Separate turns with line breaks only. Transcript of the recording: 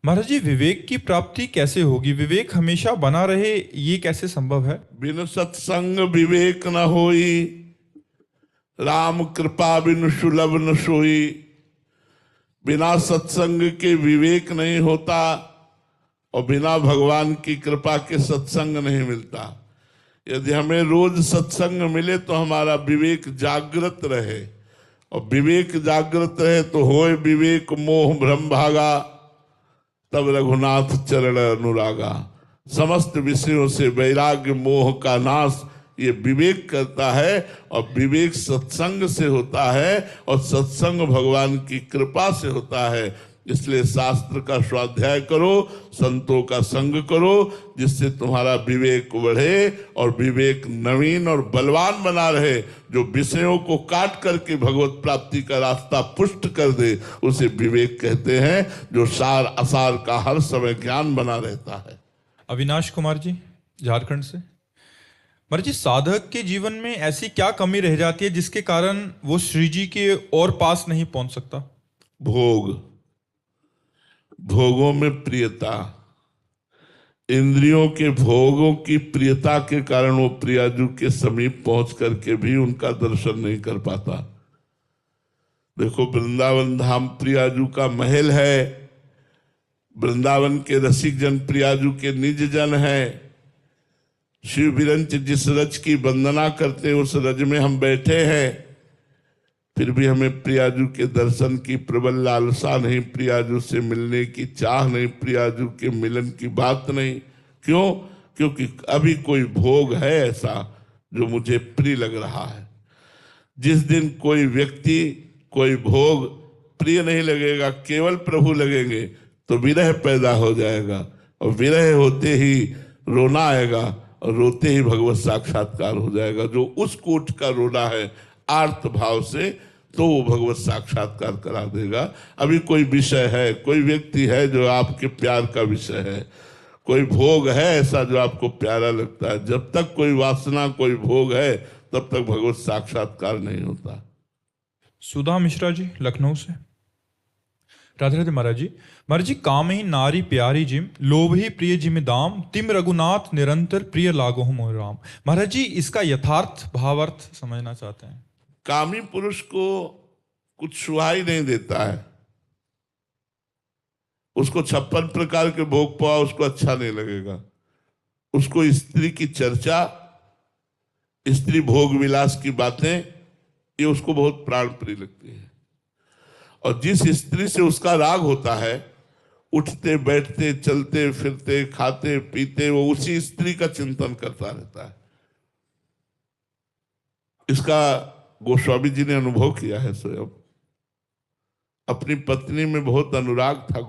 महाराज जी, विवेक की प्राप्ति कैसे होगी? विवेक हमेशा बना रहे, ये कैसे संभव है?
बिन सत्संग विवेक न होई, राम कृपा बिन सुलभ न सोई। बिना सत्संग के विवेक नहीं होता और बिना भगवान की कृपा के सत्संग नहीं मिलता। यदि हमें रोज सत्संग मिले तो हमारा विवेक जागृत रहे, और विवेक जागृत रहे तो होए विवेक मोह भ्रम भागा, तब रघुनाथ चरण अनुरागा। समस्त विषयों से वैराग्य मोह का नाश ये विवेक करता है, और विवेक सत्संग से होता है, और सत्संग भगवान की कृपा से होता है। इसलिए शास्त्र का स्वाध्याय करो, संतों का संग करो, जिससे तुम्हारा विवेक बढ़े और विवेक नवीन और बलवान बना रहे। जो विषयों को काट करके भगवत प्राप्ति का रास्ता पुष्ट कर दे, उसे विवेक कहते हैं। जो सार असार का हर समय ज्ञान बना रहता है।
अविनाश कुमार जी, झारखंड से। महाराज जी, साधक के जीवन में ऐसी क्या कमी रह जाती है जिसके कारण वो श्री जी के और पास नहीं पहुंच सकता?
भोग, भोगों में प्रियता, इंद्रियों के भोगों की प्रियता के कारण वो प्रियाजू के समीप पहुंच करके भी उनका दर्शन नहीं कर पाता। देखो, वृंदावन धाम प्रियाजू का महल है, वृंदावन के रसिक जन प्रियाजू के निज जन है। शिव विरंच जिस रज की वंदना करते उस रज में हम बैठे हैं, फिर भी हमें प्रियाजू के दर्शन की प्रबल लालसा नहीं, प्रियाजू से मिलने की चाह नहीं, प्रियाजू के मिलन की बात नहीं। क्यों? क्योंकि अभी कोई भोग है ऐसा जो मुझे प्रिय लग रहा है। जिस दिन कोई व्यक्ति, कोई भोग प्रिय नहीं लगेगा, केवल प्रभु लगेंगे, तो विरह पैदा हो जाएगा, और विरह होते ही रोना आएगा, और रोते ही भगवत साक्षात्कार हो जाएगा। जो उस कोट का रोना है आर्त भाव से, तो वो भगवत साक्षात्कार करा देगा। अभी कोई विषय है, कोई व्यक्ति है जो आपके प्यार का विषय है, कोई भोग है ऐसा जो आपको प्यारा लगता है, जब तक कोई वासना, कोई भोग है, तब तक भगवत साक्षात्कार नहीं होता।
सुधा मिश्रा जी, लखनऊ से। राधे राधे महाराज जी। महाराज जी, काम ही नारी प्यारी जिम, लोभ ही प्रिय जिम दाम, तिम रघुनाथ निरंतर प्रिय लागो मोह राम। महाराज जी, इसका यथार्थ भावार्थ समझना चाहते हैं।
कामी पुरुष को कुछ सुहाई नहीं देता है, उसको 56 प्रकार के भोग पाओ उसको अच्छा नहीं लगेगा। उसको स्त्री की चर्चा, स्त्री भोग विलास की बातें, ये उसको बहुत प्राण प्रिय लगती है। और जिस स्त्री से उसका राग होता है, उठते बैठते चलते फिरते खाते पीते वो उसी स्त्री का चिंतन करता रहता है। इसका गोस्वामी जी ने अनुभव किया है स्वयं। अपनी पत्नी में बहुत अनुराग था।